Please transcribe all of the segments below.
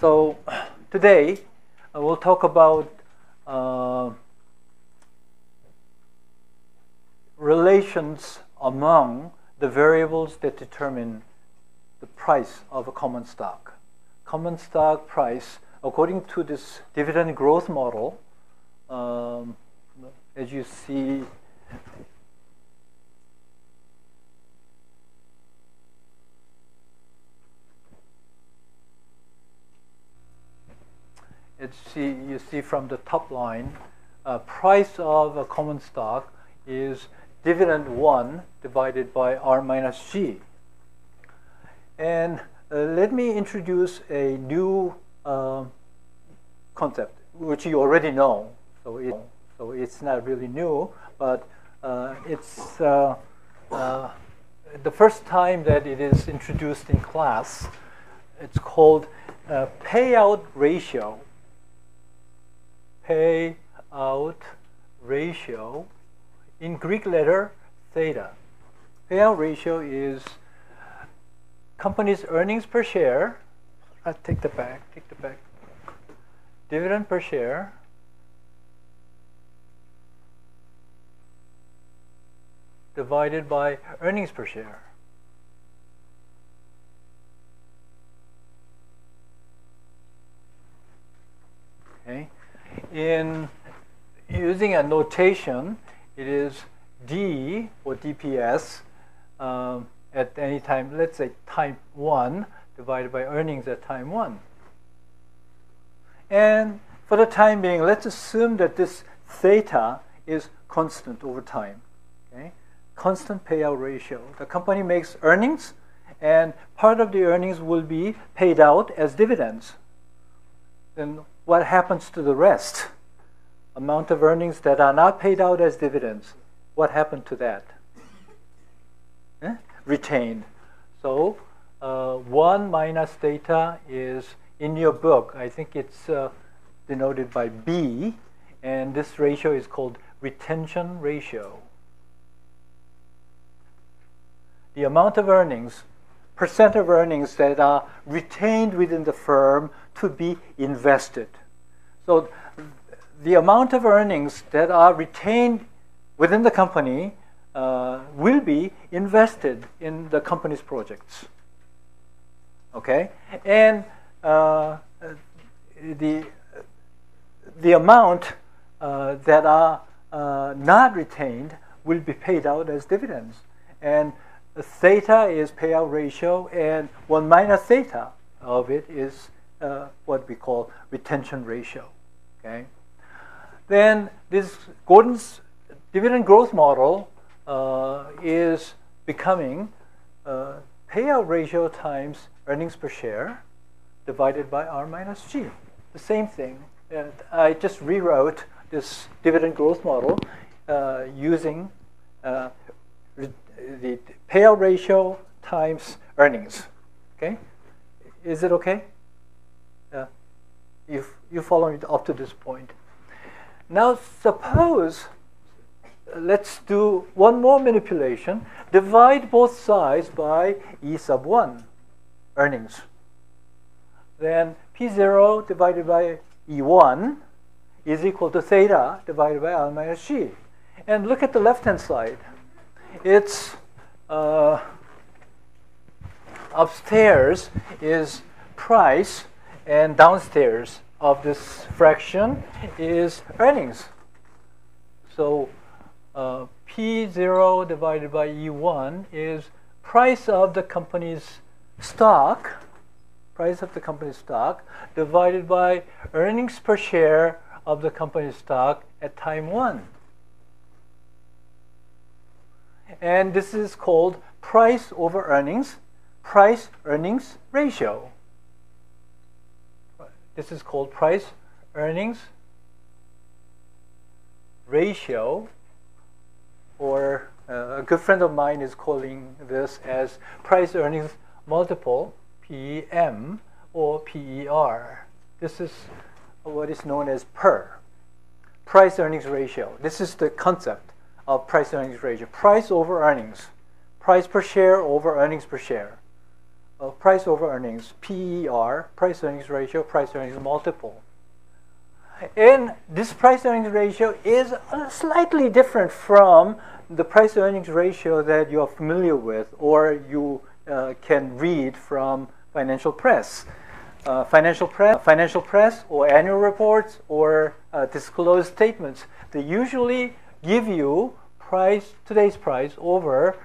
So today we'll talk about relations among the variables that determine the price of a common stock. Common stock price, according to this dividend growth model, as you see, you see from the top line, price of a common stock is dividend 1 divided by R minus G. And let me introduce a new concept, which you already know. So it's not really new, but it's the first time that it is introduced in class. It's called payout ratio. Payout ratio, in Greek letter theta. Payout ratio is company's earnings per share. Take the back. Dividend per share divided by earnings per share. Okay. In using a notation, it is D or DPS at any time, let's say time 1 divided by earnings at time 1. And for the time being, let's assume that this theta is constant over time. Okay? Constant payout ratio. The company makes earnings, and part of the earnings will be paid out as dividends. Then what happens to the rest? Amount of earnings that are not paid out as dividends. What happened to that? Retained. So 1 minus theta is in your book. I think it's denoted by B, and this ratio is called retention ratio. The amount of earnings, percent of earnings that are retained within the firm to be invested. So the amount of earnings that are retained within the company will be invested in the company's projects. Okay, and the amount that are not retained will be paid out as dividends. And theta is payout ratio, and 1 minus theta of it is what we call retention ratio. Okay. Then this Gordon's dividend growth model is becoming payout ratio times earnings per share divided by R minus G. The same thing. I just rewrote this dividend growth model using the payout ratio times earnings. Okay, is it okay? You follow it up to this point. Now suppose, let's do one more manipulation. Divide both sides by E sub 1, earnings. Then P0 divided by E1 is equal to theta divided by R minus G. And look at the left-hand side. It's upstairs is price, and downstairs of this fraction is earnings. So P0 divided by E1 is price of the company's stock, divided by earnings per share of the company's stock at time 1. And this is called price over earnings, price-earnings ratio. This is called price-earnings ratio, or a good friend of mine is calling this as price-earnings multiple, PM, or PER. This is what is known as PER, price-earnings ratio. This is the concept of price-earnings ratio. Price over earnings. Price per share over earnings per share. price over earnings, PER, price earnings ratio, price earnings multiple. And this price earnings ratio is slightly different from the price earnings ratio that you are familiar with or you can read from financial press. Financial press or annual reports or disclosed statements. They usually give you today's price over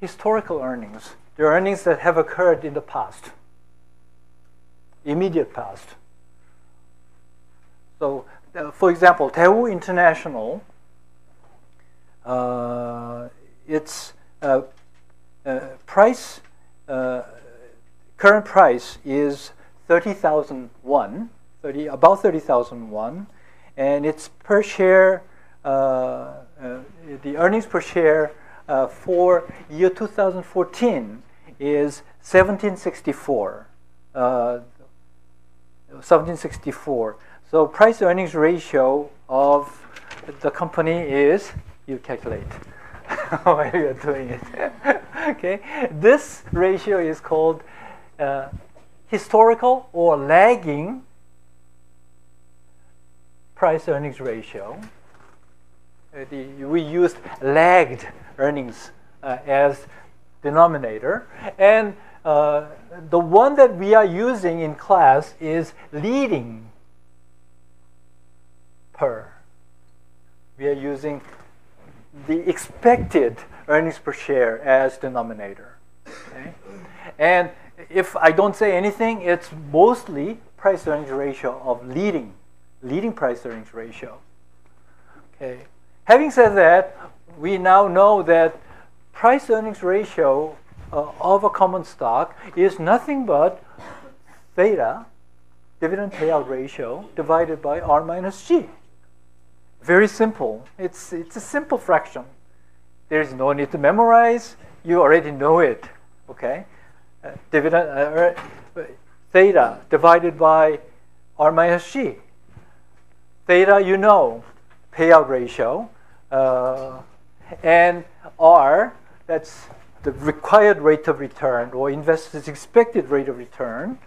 historical earnings, the earnings that have occurred in the past, immediate past. So, for example, Daewoo International, its price, current price is 30,000 won, about 30,000 won, and its per share, the earnings per share for year 2014 is 1764. 1764. So price earnings ratio of the company is, you calculate while you're doing it. Okay, this ratio is called historical or lagging price earnings ratio. We used lagged earnings as denominator, and the one that we are using in class is leading per. We are using the expected earnings per share as denominator. Okay? And if I don't say anything, it's mostly price earnings ratio of leading price earnings ratio. Okay. Having said that, we now know that price earnings ratio of a common stock is nothing but theta, dividend payout ratio, divided by R minus G. Very simple. It's a simple fraction. There's no need to memorize. You already know it. Okay, dividend theta divided by R minus G. Theta, you know, payout ratio, and R, that's the required rate of return or investors' expected rate of return,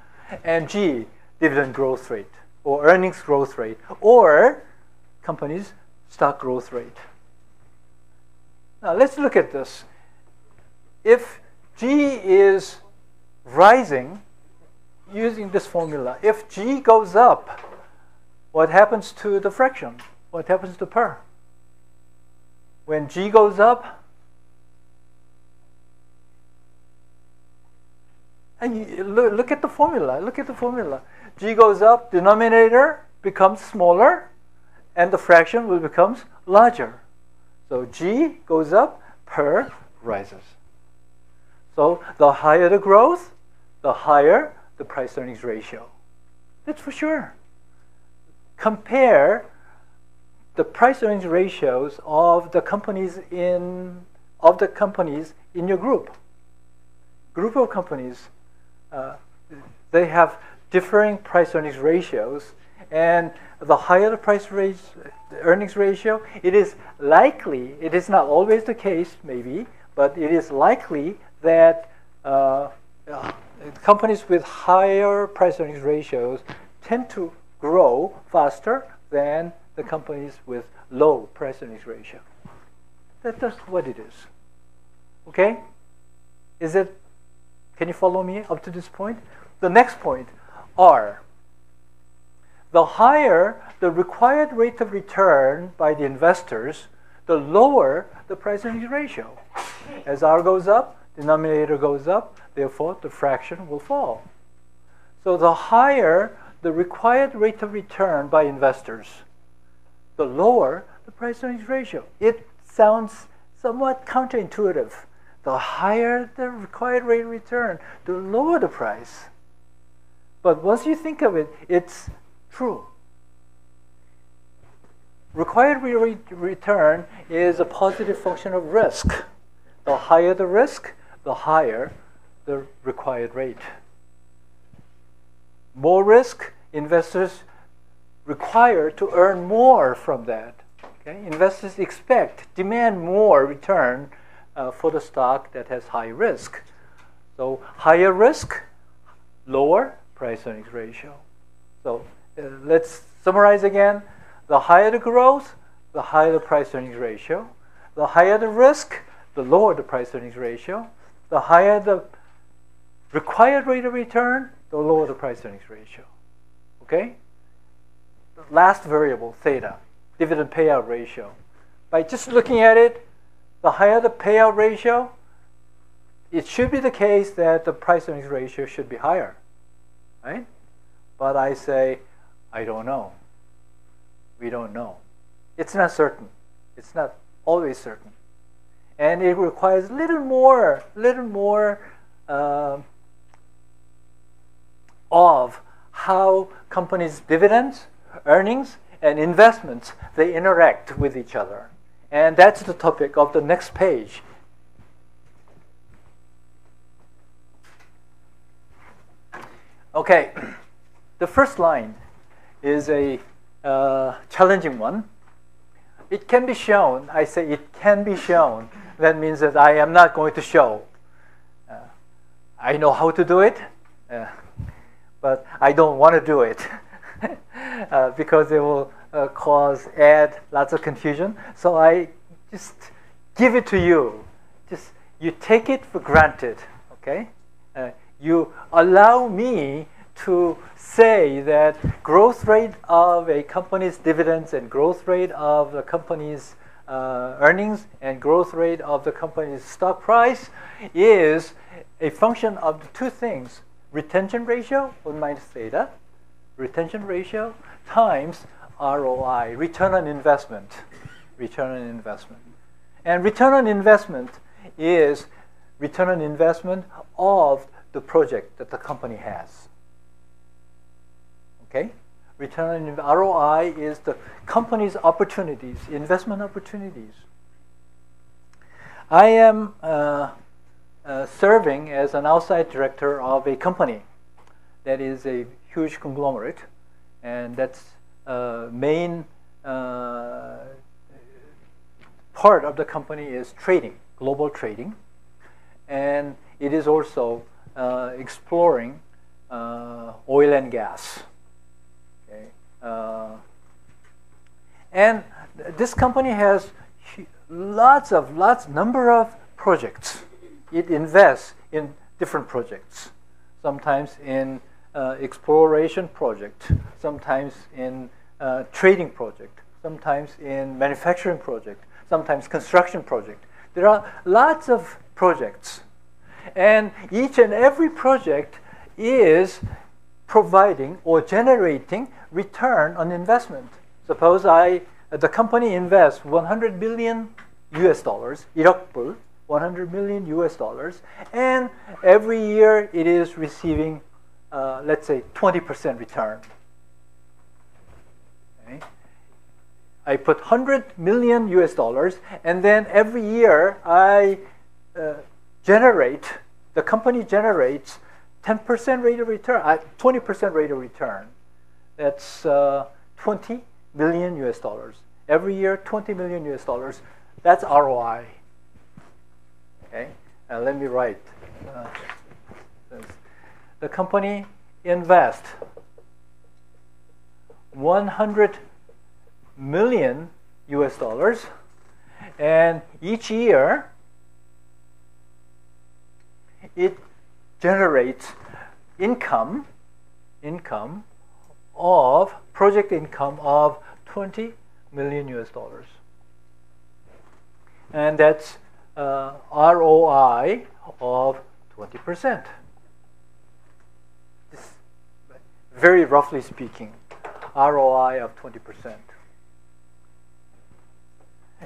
and G, dividend growth rate or earnings growth rate or company's stock growth rate. Now let's look at this. If G is rising using this formula, if G goes up, what happens to the fraction? What happens to per? When G goes up, and you look at the formula. Look at the formula. G goes up, denominator becomes smaller, and the fraction will become larger. So G goes up, per rises. So the higher the growth, the higher the price earnings ratio. That's for sure. Compare the price earnings ratios of the companies in your group. Group of companies, they have differing price earnings ratios, and the higher the earnings ratio, it is likely, it is not always the case maybe, but it is likely that companies with higher price earnings ratios tend to grow faster than the companies with low price earnings ratio. That's what it is. Okay? Can you follow me up to this point? The next point, R. The higher the required rate of return by the investors, the lower the price earnings ratio. As R goes up, denominator goes up, therefore the fraction will fall. So the higher the required rate of return by investors, the lower the price earnings ratio. It sounds somewhat counterintuitive. The higher the required rate of return, the lower the price. But once you think of it, it's true. Required rate of return is a positive function of risk. The higher the risk, the higher the required rate. More risk, investors require to earn more from that. Okay? Investors demand more return for the stock that has high risk. So higher risk, lower price-earnings ratio. So let's summarize again. The higher the growth, the higher the price-earnings ratio. The higher the risk, the lower the price-earnings ratio. The higher the required rate of return, the lower the price-earnings ratio. Okay? The last variable, theta, dividend payout ratio. By just looking at it, the higher the payout ratio, it should be the case that the price-earnings ratio should be higher, right? But I say, I don't know. We don't know. It's not certain. It's not always certain. And it requires a little more of how companies' dividends, earnings, and investments, they interact with each other. And that's the topic of the next page. Okay, the first line is a challenging one. It can be shown. I say it can be shown. That means that I am not going to show. I know how to do it, but I don't want to do it because it will add lots of confusion. So I just give it to you. Just you take it for granted. Okay, you allow me to say that growth rate of a company's dividends and growth rate of the company's earnings and growth rate of the company's stock price is a function of the two things: retention ratio, 1 minus theta, retention ratio times ROI, return on investment. Return on investment. And return on investment is return on investment of the project that the company has. Okay? Return on ROI is the company's opportunities, investment opportunities. I am serving as an outside director of a company that is a huge conglomerate, and that's main part of the company is trading, global trading, and it is also exploring oil and gas. Okay. And this company has number of projects. It invests in different projects, sometimes in exploration project, sometimes in trading project, sometimes in manufacturing project, sometimes construction project. There are lots of projects, and each and every project is providing or generating return on investment. Suppose the company invests $100 billion US, 100 million US dollars, and every year it is receiving, let's say, 20% return. Okay. I put 100 million US dollars, and then every year the company generates 10% rate of return, 20% rate of return. That's 20 million US dollars. Every year, 20 million US dollars. That's ROI. Okay, let me write. The company invests 100 million US dollars, and each year it generates project income of 20 million US dollars, and that's ROI of 20%. Very roughly speaking, ROI of 20%.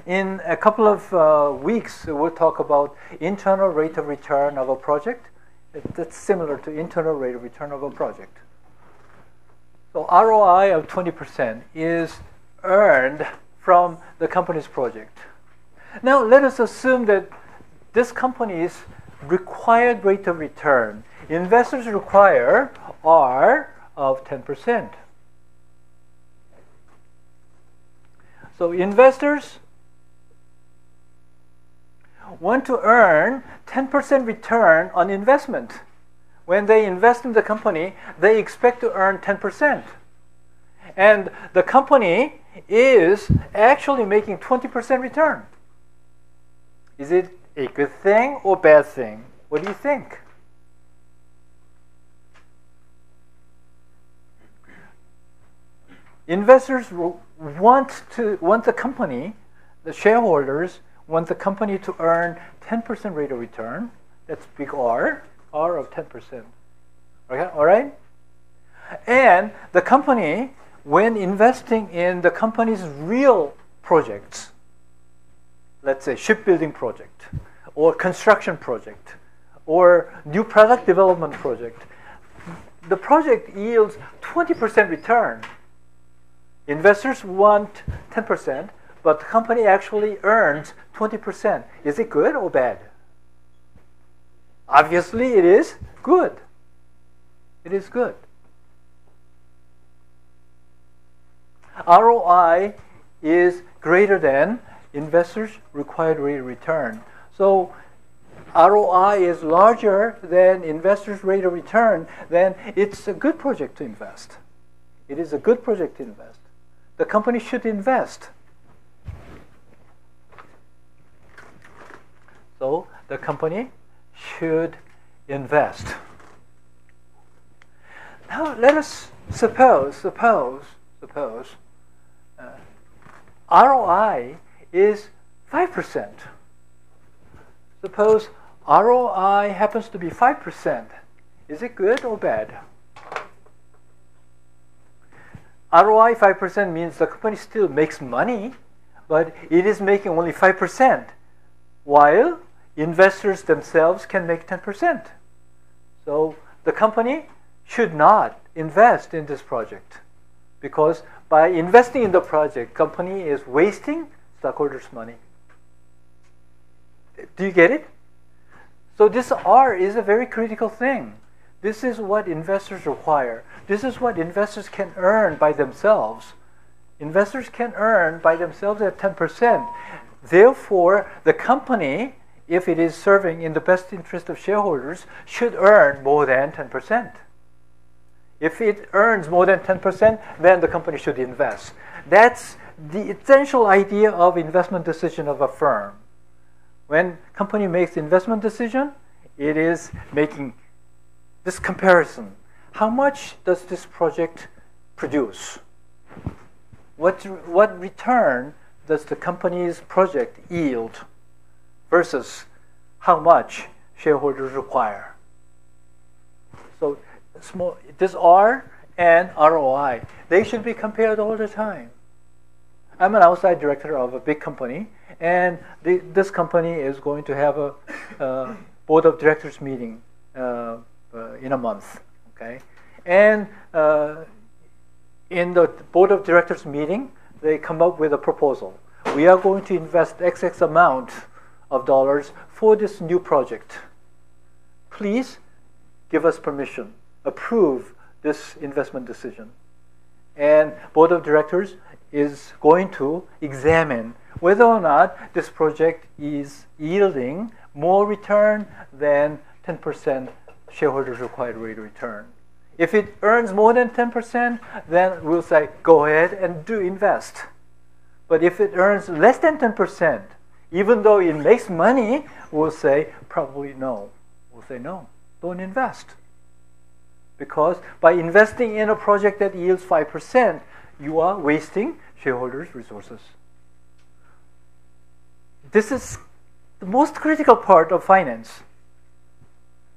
In a couple of weeks, we'll talk about internal rate of return of a project. That's similar to internal rate of return of a project. So ROI of 20% is earned from the company's project. Now let us assume that this company's required rate of return, investors require, are of 10%. So investors want to earn 10% return on investment. When they invest in the company, they expect to earn 10%. And the company is actually making 20% return. Is it a good thing or bad thing? What do you think? Investors want the company, the shareholders want the company to earn 10% rate of return. That's big R of 10%. Okay, all right? And the company, when investing in the company's real projects, let's say shipbuilding project, or construction project, or new product development project, the project yields 20% return. Investors want 10%, but the company actually earns 20%. Is it good or bad? Obviously, it is good. It is good. ROI is greater than investors' required rate of return. So ROI is larger than investors' rate of return, then it's a good project to invest. It is a good project to invest. The company should invest. So the company should invest. Now let us suppose ROI is 5%. Suppose ROI happens to be 5%. Is it good or bad? ROI 5% means the company still makes money, but it is making only 5%, while investors themselves can make 10%. So the company should not invest in this project, because by investing in the project, company is wasting stockholders' money. Do you get it? So this R is a very critical thing. This is what investors require. This is what investors can earn by themselves. Investors can earn by themselves at 10%. Therefore, the company, if it is serving in the best interest of shareholders, should earn more than 10%. If it earns more than 10%, then the company should invest. That's the essential idea of investment decision of a firm. When company makes investment decision, it is making this comparison. How much does this project produce? What return does the company's project yield versus how much shareholders require? So this R and ROI, they should be compared all the time. I'm an outside director of a big company, and this company is going to have a board of directors meeting in a month. Okay, and in the board of directors meeting, they come up with a proposal. We are going to invest XX amount of dollars for this new project. Please give us permission, approve this investment decision. And board of directors is going to examine whether or not this project is yielding more return than 10% shareholders required rate of return. If it earns more than 10%, then we'll say, go ahead and do invest. But if it earns less than 10%, even though it makes money, we'll say, probably no. We'll say, no, don't invest. Because by investing in a project that yields 5%, you are wasting shareholders' resources. This is the most critical part of finance.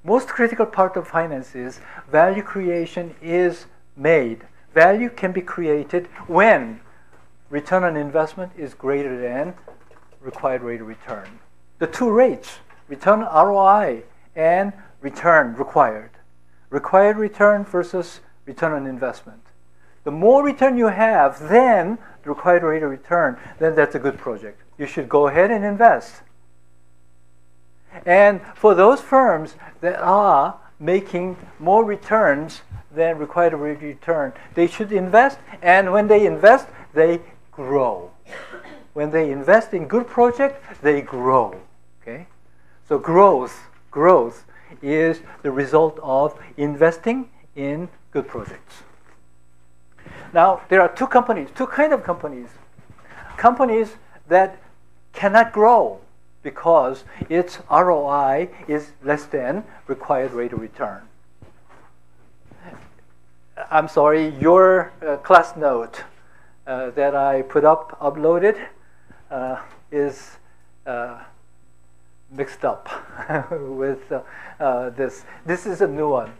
Most critical part of finance is value creation is made. Value can be created when return on investment is greater than required rate of return. The two rates, return ROI and return required. Required return versus return on investment. The more return you have than the required rate of return, then that's a good project. You should go ahead and invest. And for those firms that are making more returns than required rate of return, they should invest, and when they invest, they grow. When they invest in good projects, they grow. Okay, so growth is the result of investing in good projects. Now, there are two kind of companies. Companies that cannot grow because its ROI is less than required rate of return. I'm sorry, your class note that I uploaded is mixed up with this. This is a new one.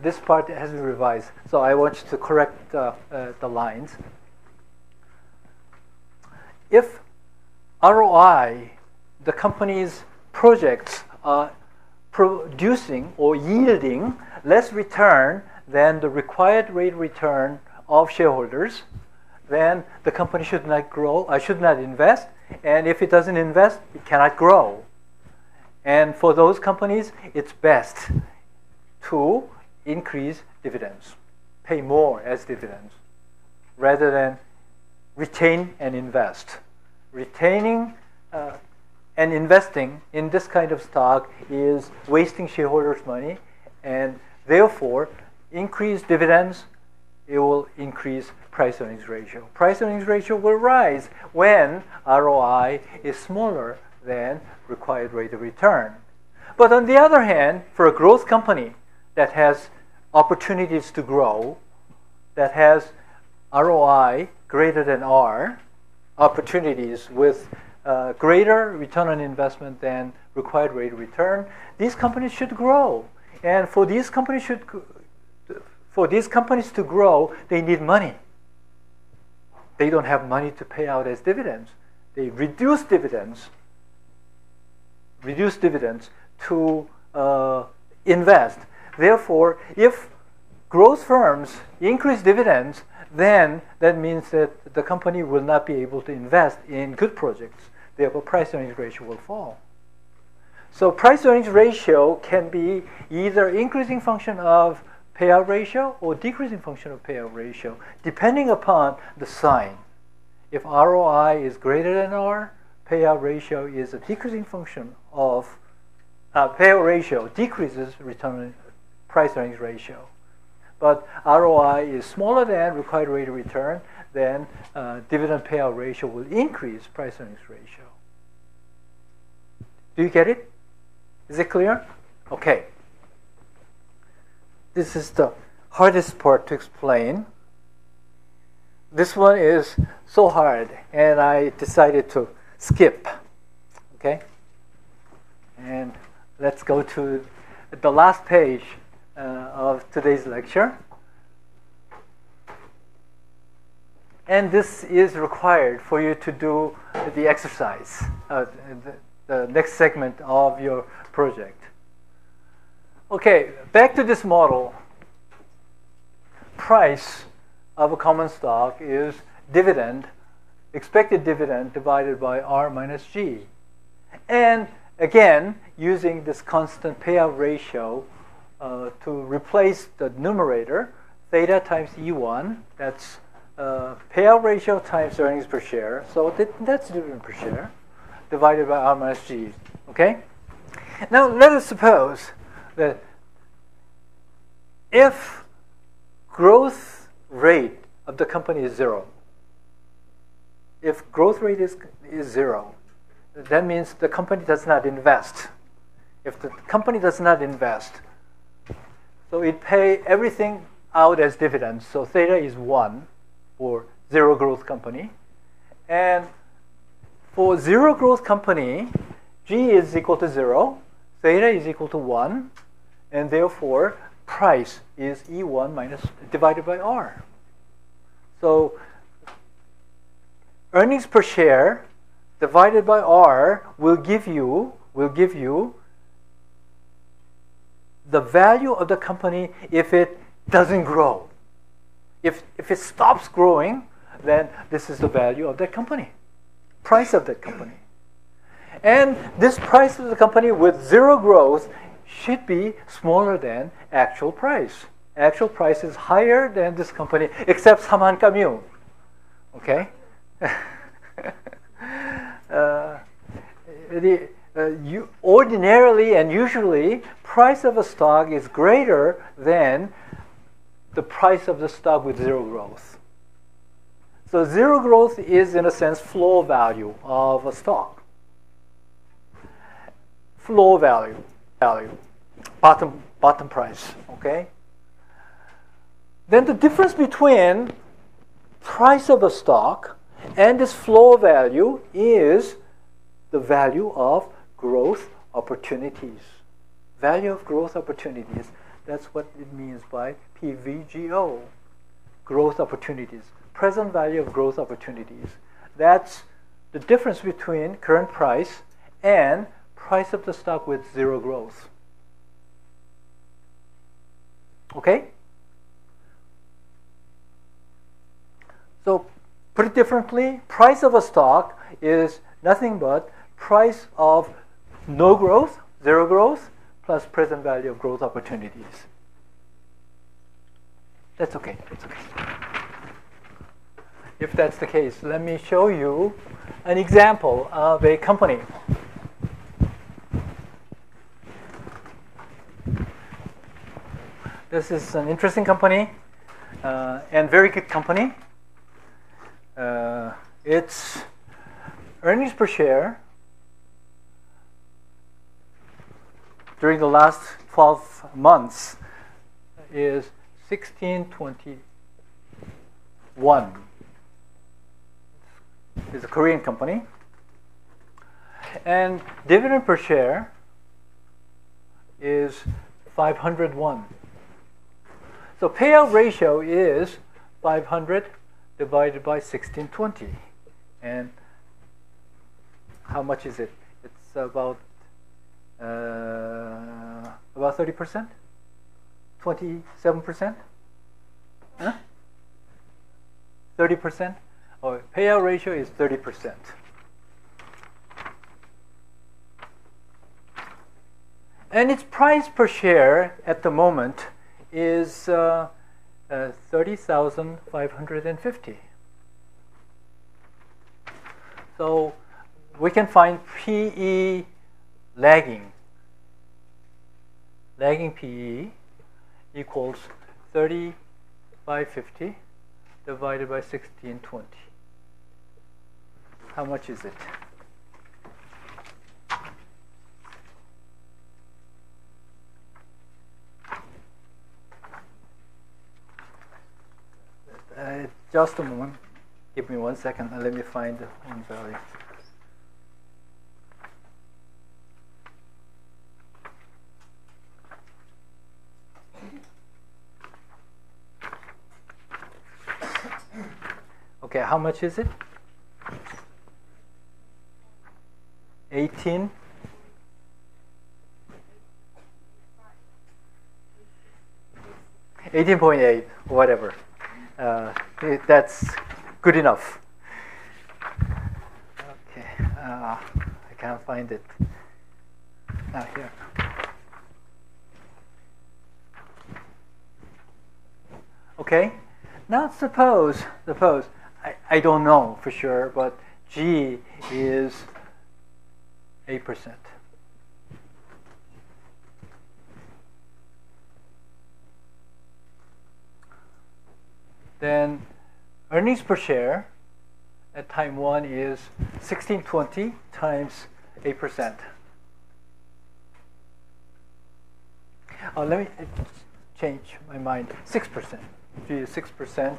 This part has been revised, so I want you to correct the lines. If ROI, the company's projects are producing or yielding less return than the required rate of return of shareholders, then the company should not grow. Should not invest, and if it doesn't invest, it cannot grow. And for those companies, it's best to increase dividends, pay more as dividends, rather than retain and invest. Retaining and investing in this kind of stock is wasting shareholders' money, and therefore, increase dividends, it will increase price-earnings ratio. Price-earnings ratio will rise when ROI is smaller than required rate of return. But on the other hand, for a growth company that has opportunities to grow, that has ROI greater than R, opportunities with greater return on investment than required rate of return, these companies should grow. And for these companies to grow, they need money. They don't have money to pay out as dividends. They reduce dividends to invest. Therefore, if growth firms increase dividends, then that means that the company will not be able to invest in good projects. Therefore, price-earnings ratio will fall. So price-earnings ratio can be either increasing function of payout ratio or decreasing function of payout ratio, depending upon the sign. If ROI is greater than R, payout ratio is a decreasing function of payout ratio decreases price-earnings ratio. But ROI is smaller than required rate of return, then dividend payout ratio will increase price-earnings ratio. Do you get it? Is it clear? Okay. This is the hardest part to explain. This one is so hard, and I decided to skip. Okay? And let's go to the last page of today's lecture. And this is required for you to do the exercise, the next segment of your project. Okay, back to this model. Price of a common stock is dividend, expected dividend divided by R minus G. And again, using this constant payout ratio to replace the numerator, theta times E1, that's payout ratio times earnings per share. So that's dividend per share, divided by R minus G. Okay? Now let us suppose that if growth rate of the company is 0, if growth rate is 0, that means the company does not invest. If the company does not invest, so it pay everything out as dividends. So theta is 1 for zero growth company. And for zero growth company, G is equal to 0, theta is equal to 1, and therefore price is E1 minus divided by R. So earnings per share divided by R will give you the value of the company if it doesn't grow. If it stops growing, then this is the value of that company, price of that company. And this price of the company with 0 growth should be smaller than actual price. Actual price is higher than this company, except Saman-Camus. Okay? ordinarily and usually, price of a stock is greater than the price of the stock with zero growth. So zero growth is, in a sense, floor value of a stock. Floor value, bottom price, okay? Then the difference between price of a stock and this floor value is the value of growth opportunities. Value of growth opportunities. That's what it means by PVGO. Growth opportunities. Present value of growth opportunities. That's the difference between current price and price of the stock with zero growth. Okay? So, put it differently, price of a stock is nothing but price of no growth, zero growth, plus present value of growth opportunities. That's okay. That's okay. If that's the case, let me show you an example of a company. This is an interesting company and very good company. Its earnings per share during the last 12 months is 1621. It's a Korean company. And dividend per share is 501. So payout ratio is 500 divided by 1620. And how much is it? It's about 30%? 27%? Huh? 30%? Or payout ratio is 30%. And its price per share at the moment is 30,550. So we can find PE lagging. Lagging PE equals 3,550 divided by 1620. How much is it? Just a moment. Give me 1 second and let me find the one value. Okay, how much is it? 18. $18.8, whatever. That's good enough. Okay, I can't find it. Here. Okay, now suppose I don't know for sure, but G is 8%. Then earnings per share at time 1 is 1620 times 8%. Oh, let me change my mind. 6%. G is 6%.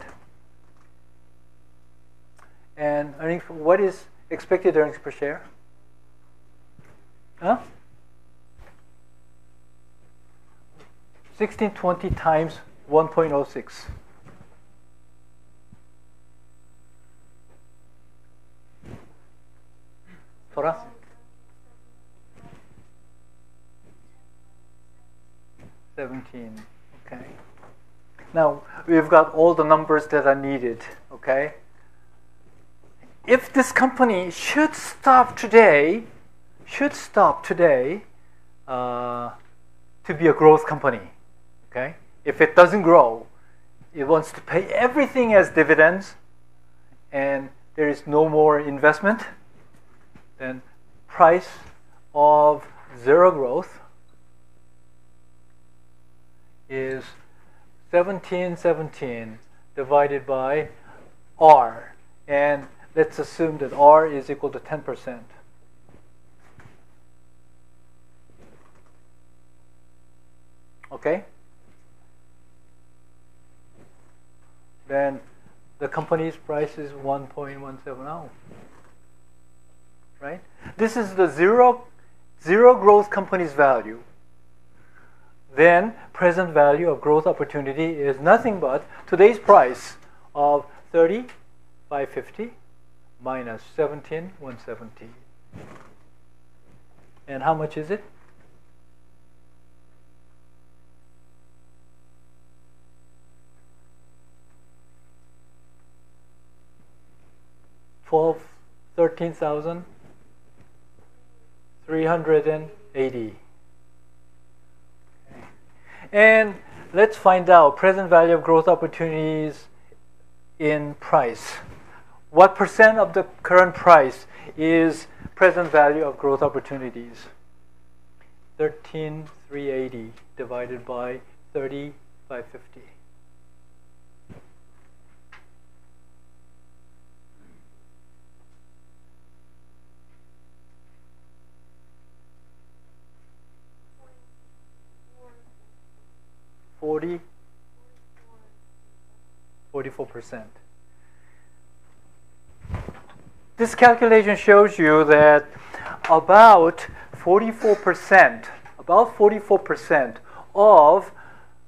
And earnings, what is expected earnings per share? Huh? 1620 times 1.06. Tora? 17. Okay. Now we've got all the numbers that are needed. Okay. If this company should stop today, to be a growth company, okay? If it doesn't grow, it wants to pay everything as dividends, and there is no more investment, then price of zero growth is 1717 divided by R. And let's assume that R is equal to 10%. Okay? Then the company's price is 1.170. Right? This is the zero growth company's value. Then present value of growth opportunity is nothing but today's price of 30,550 minus 17,170. And how much is it? $13,380. And let's find out present value of growth opportunities in price. What percent of the current price is present value of growth opportunities? 13,380 divided by 30,550. $44. This calculation shows you that about 44% of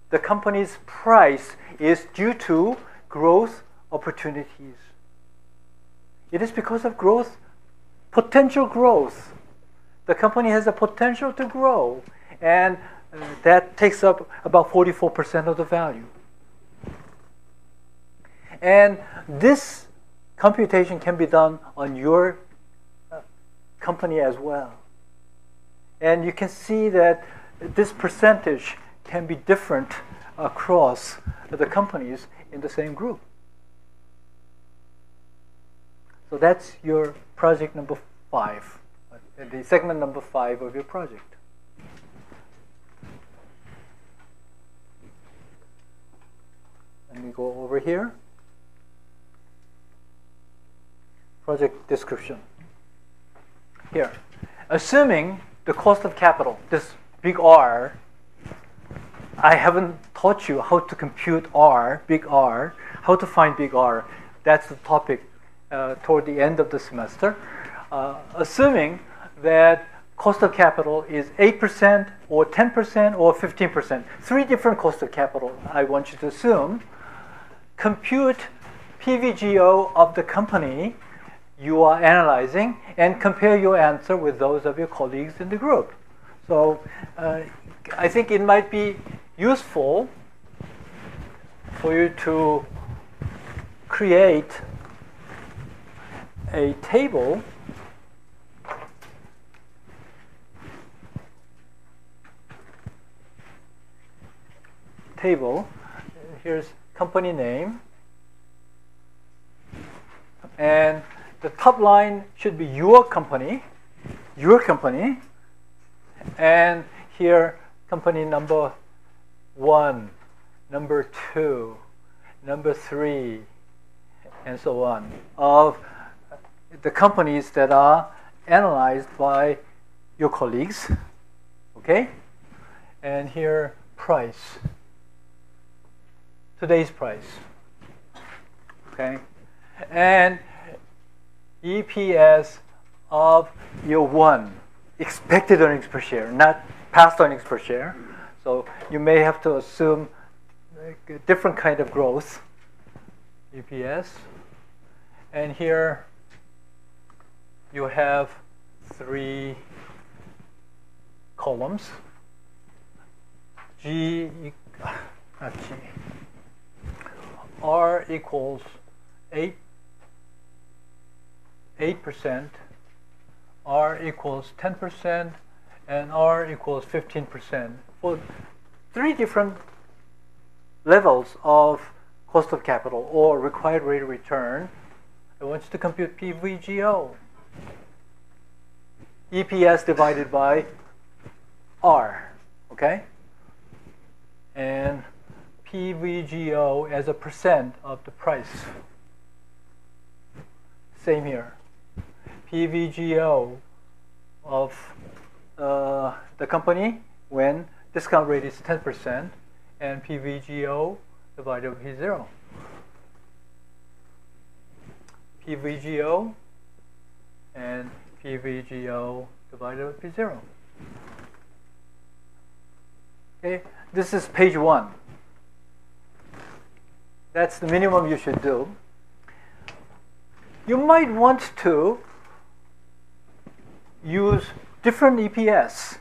the company's price is due to growth opportunities. It is because of growth, potential growth. The company has the potential to grow, and that takes up about 44% of the value. And this computation can be done on your company as well. And you can see that this percentage can be different across the companies in the same group. So that's your project number 5, the segment number 5 of your project. Let me go over here. Project description. Here, assuming the cost of capital, this big R, I haven't taught you how to compute R, big R, how to find big R. That's the topic toward the end of the semester. Assuming that cost of capital is 8% or 10% or 15%, 3 different costs of capital I want you to assume. Compute PVGO of the company you are analyzing and compare your answer with those of your colleagues in the group. So I think it might be useful for you to create a table Here's company name, and the top line should be your company, and here company number 1, number 2, number 3, and so on, of the companies that are analyzed by your colleagues, okay? And here, price, today's price, okay? And EPS of your 1, expected earnings per share, not past earnings per share. So you may have to assume a different kind of growth, EPS. And here you have 3 columns. R equals 8%, R equals 10%, and R equals 15%. For 3 different levels of cost of capital or required rate of return, I want you to compute PVGO. EPS divided by R, okay? And PVGO as a percent of the price. Same here. PVGO of the company when discount rate is 10% and PVGO divided by P0. PVGO and PVGO divided by P0. Okay, this is page 1. That's the minimum you should do. You might want to use different EPS.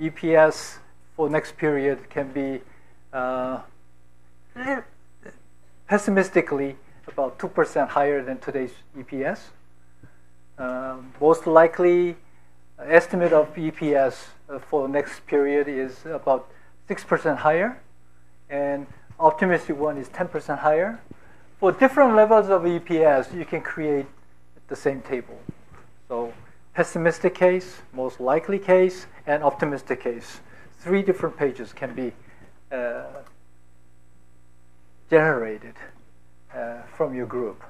EPS for next period can be pessimistically about 2% higher than today's EPS. Most likely estimate of EPS for next period is about 6% higher, and optimistic one is 10% higher. For different levels of EPS, you can create the same table. So pessimistic case, most likely case, and optimistic case. 3 different pages can be generated from your group.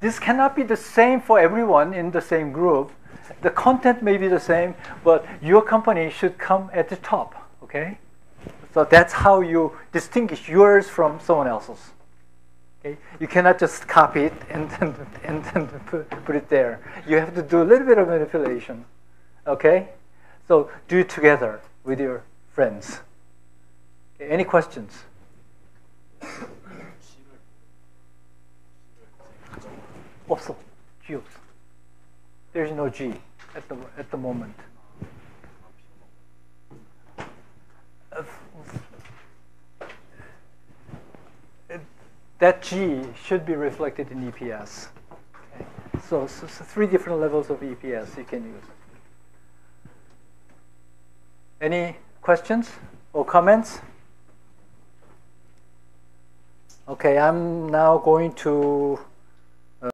This cannot be the same for everyone in the same group. The content may be the same, but your company should come at the top, okay? So that's how you distinguish yours from someone else's. Okay? You cannot just copy it and then put it there. You have to do a little bit of manipulation, okay? So do it together with your friends. Okay, any questions? 없어. G 없어. There's no G at the moment. That G should be reflected in EPS. Okay. So 3 different levels of EPS you can use. Any questions or comments? Okay, I'm now going to